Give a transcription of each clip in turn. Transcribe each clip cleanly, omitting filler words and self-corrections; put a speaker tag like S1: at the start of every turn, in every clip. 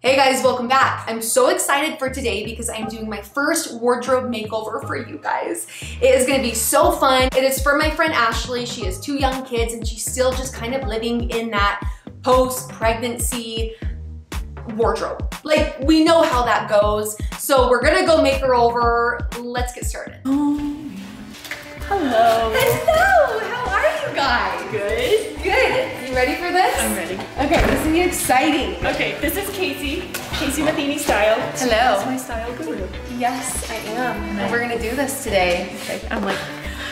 S1: Hey guys, welcome back. I'm so excited for today because I'm doing my first wardrobe makeover for you guys. It is gonna be so fun. It is for my friend Ashley. She has 2 young kids and she's still just kind of living in that post-pregnancy wardrobe. Like, we know how that goes. So we're gonna go make her over. Let's get started.
S2: Hello.
S1: Hello, how are you guys?
S2: Good.
S1: Good. You ready for this?
S2: I'm ready.
S1: Okay, this is gonna be exciting.
S2: Okay, this is Casey Matheny style.
S1: Hello.
S2: That's my style guru.
S1: Yes, I am. And we're gonna do this today.
S2: Okay, I'm like,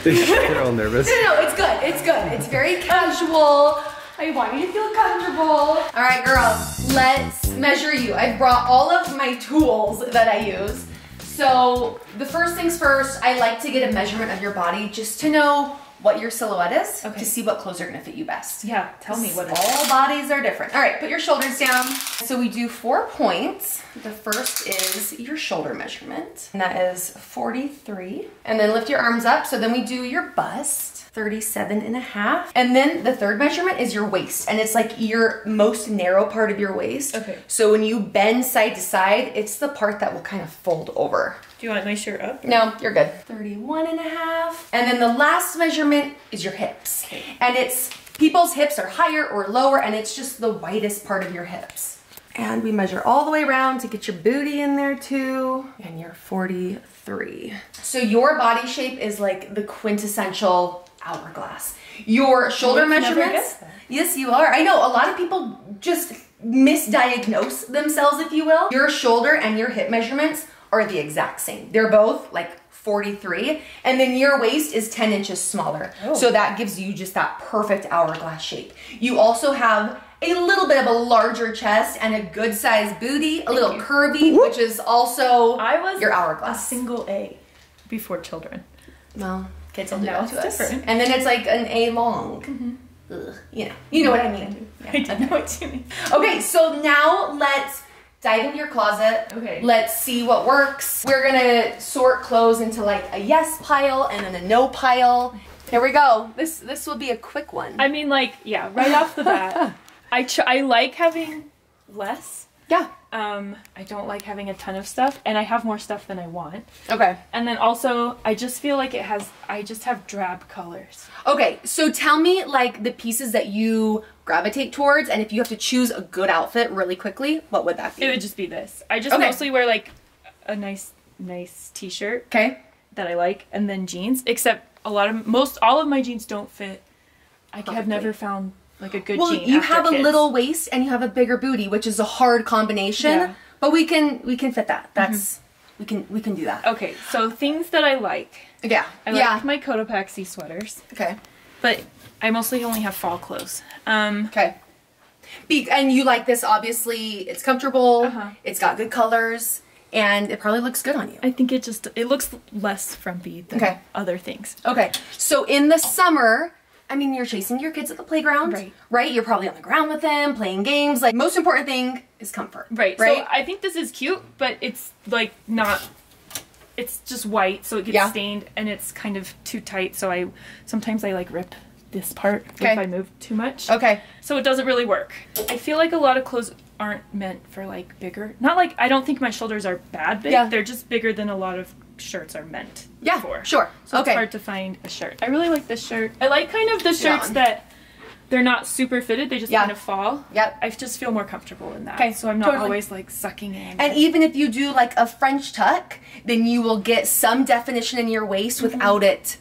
S3: They're all nervous.
S1: No, it's good. It's good. It's very casual. I want you to feel comfortable. All right, girls, let's measure you. I brought all of my tools that I use. So the first things first, I like to get a measurement of your body just to know what your silhouette is, to see what clothes are gonna fit you best.
S2: yeah, tell me what it is.
S1: All bodies are different. All right, put your shoulders down. So we do 4 points. The first is your shoulder measurement, and that is 43. And then lift your arms up. So then we do your bust, 37.5. And then the third measurement is your waist, and it's like your most narrow part of your waist.
S2: Okay.
S1: So when you bend side to side, it's the part that will kind of fold over.
S2: Do you want my shirt up?
S1: No, you're good. 31.5. And then the last measurement is your hips.
S2: Okay.
S1: And it's, people's hips are higher or lower, and it's just the widest part of your hips. And we measure all the way around to get your booty in there too. And you're 43. So your body shape is like the quintessential hourglass. Your shoulder measurements. Yes, you are. I know a lot of people just misdiagnose themselves, if you will. Your shoulder and your hip measurements are the exact same. They're both like 43, and then your waist is 10 inches smaller. Oh. So that gives you just that perfect hourglass shape. You also have a little bit of a larger chest and a good sized booty, a little curvy, which is also your hourglass.
S2: A single A before children.
S1: Well, kids will do
S2: Now
S1: that to
S2: it's
S1: us.
S2: different.
S1: And then it's like an A long. Ugh, you know what I mean.
S2: I do know what you mean.
S1: Okay, so now let's dive into your closet.
S2: Okay.
S1: Let's see what works. We're gonna sort clothes into like a yes pile and then a no pile. Here we go. This will be a quick one.
S2: I mean, like, yeah, right off the bat, I like having less.
S1: Yeah.
S2: I don't like having a ton of stuff, and I have more stuff than I want.
S1: Okay.
S2: And then also, I just feel like I just have drab colors.
S1: Okay, so tell me like the pieces that you gravitate towards, and if you have to choose a good outfit really quickly, what would that be?
S2: It would just be this. I just mostly wear like a nice t-shirt.
S1: Okay.
S2: That I like, and then jeans, except all of my jeans don't fit. I have never found like a good jean.
S1: Well, you have
S2: kids.
S1: a little waist and you have a bigger booty, which is a hard combination.
S2: Yeah.
S1: But we can fit that. That's we can do that.
S2: Okay, so things that I like.
S1: Yeah.
S2: I like my Cotopaxi sweaters.
S1: Okay.
S2: But I mostly only have fall clothes.
S1: Okay. And you like this, obviously. It's comfortable. It's got good colors, and it probably looks good on you.
S2: I think it looks less frumpy than other things.
S1: Okay. So in the summer, I mean, you're chasing your kids at the playground, right? You're probably on the ground with them, playing games. Like, most important thing is comfort.
S2: Right. So I think this is cute, but it's like not, it's just white, so it gets stained, and it's kind of too tight, so sometimes I like rip this part if I move too much. Okay. So it doesn't really work. I feel like a lot of clothes aren't meant for like bigger. Not like, I don't think my shoulders are bad big. Yeah. They're just bigger than a lot of shirts are meant for.
S1: Sure.
S2: So it's hard to find a shirt. I really like this shirt. I like kind of the shirts that they're not super fitted, they just kind of fall. Yep. I just feel more comfortable in that. Okay. So I'm not always like sucking in.
S1: And even if you do like a French tuck, then you will get some definition in your waist without it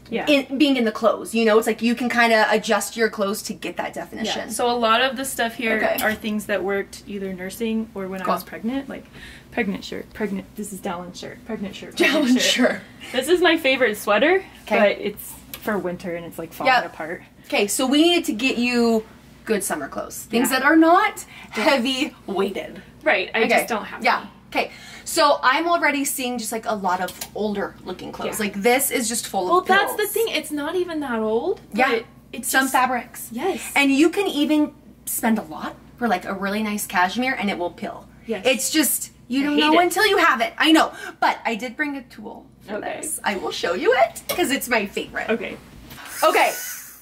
S1: being in the clothes. You know, it's like you can kind of adjust your clothes to get that definition.
S2: Yeah. So a lot of the stuff here are things that worked either nursing or when I was pregnant, like pregnant shirt, this is Dallin's shirt, pregnant shirt,
S1: Dallin's shirt.
S2: This is my favorite sweater, but it's for winter and it's like falling apart.
S1: Okay, so we need to get you good summer clothes. Things that are not heavy weighted.
S2: Right, I just don't have any.
S1: Okay, so I'm already seeing just like a lot of older looking clothes. Like this is just full of pills.
S2: Well, that's the thing. It's not even that old.
S1: Yeah,
S2: it's
S1: some fabrics.
S2: Yes.
S1: And you can even spend a lot for like a really nice cashmere and it will pill. Yes. It's just, you don't know until you have it. I know. But I did bring a tool for this. I will show you it because it's my favorite. Okay. Okay.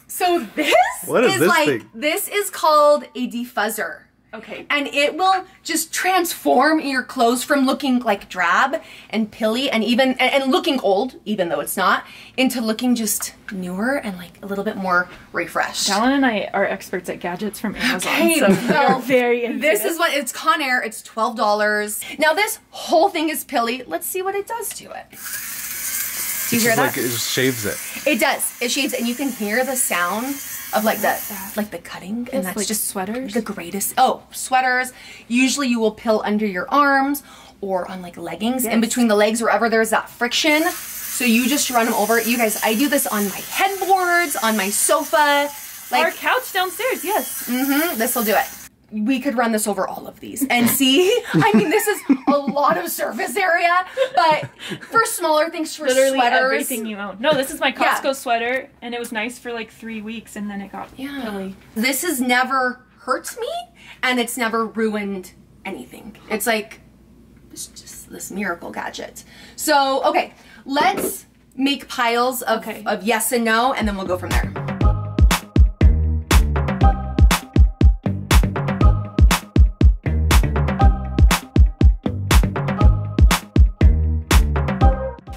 S1: So this
S3: what is this
S1: like,
S3: thing?
S1: This is called a defuzzer.
S2: Okay.
S1: And it will just transform your clothes from looking like drab and pilly and even and looking old, even though it's not, into looking just newer and like a little bit more refreshed.
S2: Dallin and I are experts at gadgets from Amazon,
S1: Okay,
S2: so
S1: well,
S2: we're very into
S1: this is what it's Conair. It's $12. Now this whole thing is pilly. Let's see what it does to it. Do you hear that?
S3: Like it just shaves it.
S1: It does. It shaves, and you can hear the sound of like the cutting, and that's
S2: like
S1: just
S2: sweaters.
S1: The greatest. Oh, sweaters. Usually you will pill under your arms or on like leggings in between the legs, wherever there's that friction. So you just run them over. You guys, I do this on my headboards, on my sofa, like
S2: our couch downstairs. Yes.
S1: This will do it. We could run this over all of these and see. I mean, this is a lot of surface area, but for smaller things, for
S2: Literally
S1: sweaters.
S2: everything you own. No, this is my Costco sweater, and it was nice for like 3 weeks, and then it got pilly.
S1: This has never hurt me, and it's never ruined anything. It's like, it's just this miracle gadget. So, okay, let's make piles of yes and no, and then we'll go from there.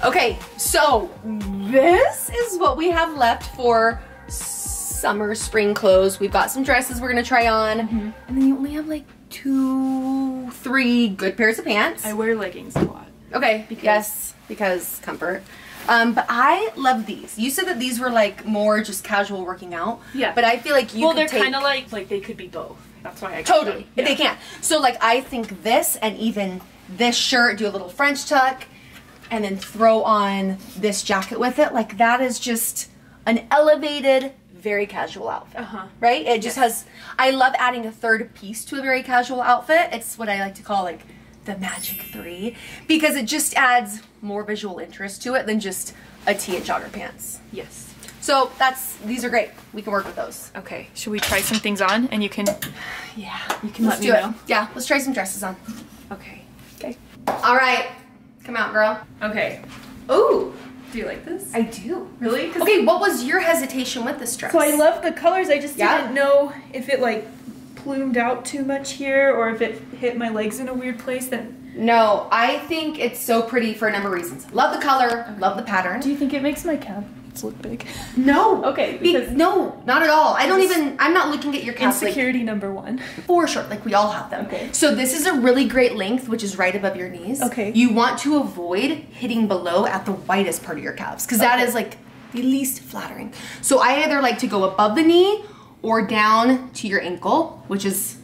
S1: Okay, so this is what we have left for summer, spring clothes. We've got some dresses we're gonna try on, and then you only have like 2, 3 good pairs of pants.
S2: I wear leggings a lot.
S1: Okay, because comfort. But I love these. You said that these were like more just casual working out.
S2: Yeah.
S1: But I feel like you could
S2: they're
S1: take...
S2: kind of like they could be both. That's why I
S1: Totally,
S2: yeah.
S1: they can. So like I think this and even this shirt, do a little French tuck, and then throw on this jacket with it. Like that is just an elevated, very casual outfit, right? It just has, I love adding a third piece to a very casual outfit. It's what I like to call like the magic 3, because it just adds more visual interest to it than just a tee and jogger pants.
S2: Yes.
S1: So these are great. We can work with those.
S2: Okay, should we try some things on, and you can let
S1: Let's
S2: me
S1: do
S2: know?
S1: it. Yeah, let's try some dresses on.
S2: Okay.
S1: All right, come out, girl.
S2: Okay.
S1: Ooh.
S2: Do you like this?
S1: I do.
S2: Really?
S1: Okay, what was your hesitation with this dress?
S2: So I love the colors. I just didn't know if it like plumed out too much here, or if it hit my legs in a weird place. Then
S1: No, I think it's so pretty for a number of reasons. Love the color, love the pattern.
S2: do you think it makes my calves look big?
S1: No.
S2: Okay, because
S1: no, not at all. I'm not looking at your calves.
S2: insecurity number 1.
S1: For sure, like we all have them.
S2: Okay.
S1: So this is a really great length, which is right above your knees.
S2: Okay.
S1: You want to avoid hitting below at the widest part of your calves, because that is like the least flattering. So I either like to go above the knee or down to your ankle, which is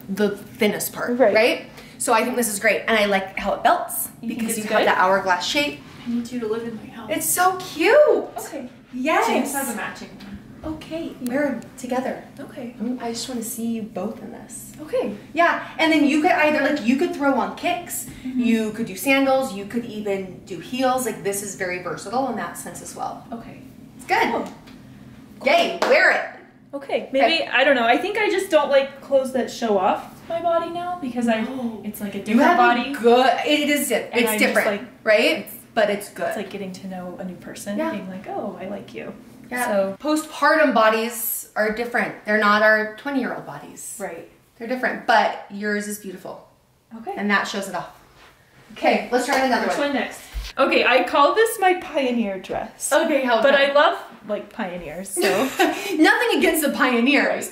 S1: the thinnest part, right? So I think this is great, and I like how it belts because you have that hourglass shape.
S2: I need you to live in my house.
S1: It's so cute.
S2: Okay.
S1: Yes.
S2: James has a matching one.
S1: Okay. Wear them together.
S2: Okay.
S1: I just want to see you both in this.
S2: Okay.
S1: Yeah, and then you could either you could throw on kicks, you could do sandals, you could even do heels. Like this is very versatile in that sense as well.
S2: Okay.
S1: It's good.
S2: Cool.
S1: Yay, wear it.
S2: Okay. Maybe I don't know. I think I just don't like clothes that show off my body now because it's like a different
S1: You have
S2: body.
S1: good. It is. It's different, right? But it's good.
S2: It's like getting to know a new person, being like, oh, I like you.
S1: Yeah.
S2: So
S1: postpartum bodies are different. They're not our 20-year-old bodies.
S2: right.
S1: They're different, but yours is beautiful.
S2: Okay.
S1: And that shows it off. Okay, let's try another
S2: Which
S1: one.
S2: one next? Okay, I call this my pioneer dress.
S1: Okay,
S2: But I love like pioneers, so
S1: nothing against the pioneers.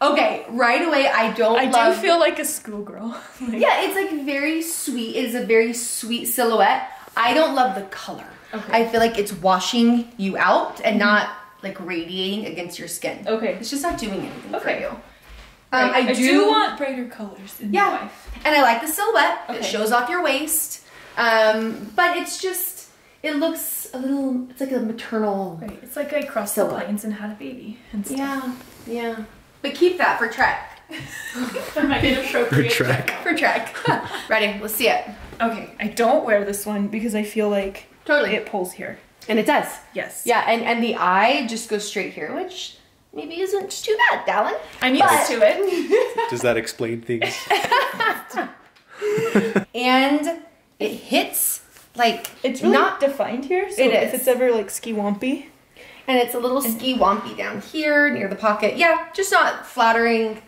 S1: Okay, right away I
S2: do feel like a schoolgirl.
S1: Yeah, it's like very sweet. It is a very sweet silhouette. I don't love the color.
S2: Okay.
S1: I feel like it's washing you out and not like radiating against your skin.
S2: Okay.
S1: It's just not doing anything for you.
S2: I do want brighter colors in my life.
S1: And I like the silhouette.
S2: Okay.
S1: It shows off your waist. But it's just, it looks a little, it's like a maternal.
S2: Right. It's like I crossed the lines and had a baby and stuff.
S1: Yeah. But keep that for Trek.
S2: For my inappropriate
S1: For Trek. Ready? Let's see it.
S2: Okay. I don't wear this one because I feel like it pulls here.
S1: And it does.
S2: Yes.
S1: Yeah, and the eye just goes straight here, which maybe isn't too bad, Dallin.
S2: I'm used to it.
S3: Does that explain things?
S1: And it hits like
S2: It's really not defined here, so if it's ever like ski-wompy.
S1: And it's a little ski-wompy down here near the pocket. Yeah, just not flattering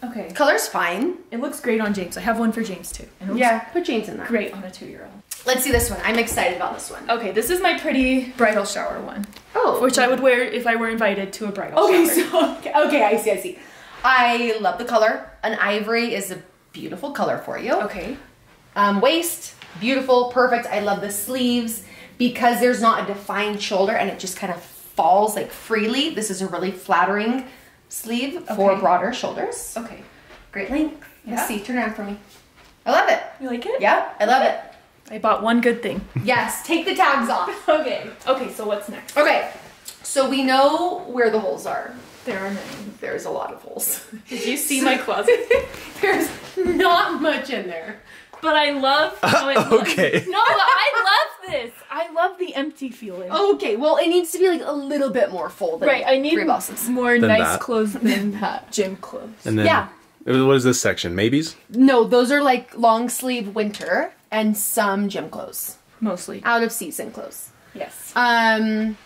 S2: Okay.
S1: Color's fine.
S2: It looks great on James. I have one for James too. And it looks
S1: Yeah, put James in there.
S2: great on a 2-year-old.
S1: Let's see this one. I'm excited about this one.
S2: Okay, this is my pretty bridal shower one.
S1: Oh.
S2: Which I would wear if I were invited to a bridal
S1: Okay,
S2: shower.
S1: okay, I see. I love the color. An ivory is a beautiful color for you.
S2: Okay.
S1: Waist, beautiful, perfect. I love the sleeves because there's not a defined shoulder and it just kind of falls like freely. This is a really flattering sleeve for broader shoulders.
S2: Okay.
S1: Great length.
S2: Yeah.
S1: Let's see, turn around for me. I love it.
S2: You like it?
S1: Yeah, I love it.
S2: I bought one good thing.
S1: Yes, take the tags off.
S2: Okay. Okay, so what's next?
S1: Okay, so we know where the holes are.
S2: There are many.
S1: There's a lot of holes.
S2: Did you see my closet?
S1: There's not much in there.
S2: But I love how it looks.
S3: Okay.
S2: No, I love this. I love the empty feeling.
S1: Okay, well, it needs to be like a little bit more full than
S2: Right, I need
S1: 3 bosses.
S2: more
S3: Than
S2: nice
S3: that.
S2: clothes than gym clothes.
S3: And then,
S1: Yeah.
S3: what is this section? Maybes?
S1: No, those are like long sleeve winter and some gym clothes.
S2: Mostly.
S1: Out of season clothes.
S2: Yes.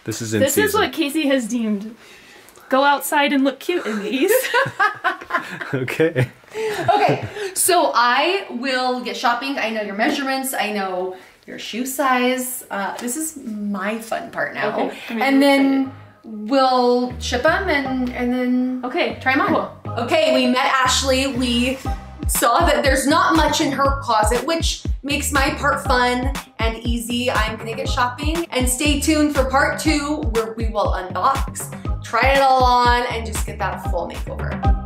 S3: This is in
S2: This
S3: season.
S2: is what Casey has deemed. Go outside and look cute in these.
S3: Okay.
S1: Okay, so I will get shopping. I know your measurements. I know your shoe size. This is my fun part now.
S2: Okay, I'm
S1: and then we'll ship them and then
S2: Okay,
S1: try them on.
S2: cool.
S1: Okay, we met Ashley. We saw that there's not much in her closet, which makes my part fun and easy. I'm gonna get shopping and stay tuned for part 2 where we will unbox, try it all on, and just get that full makeover.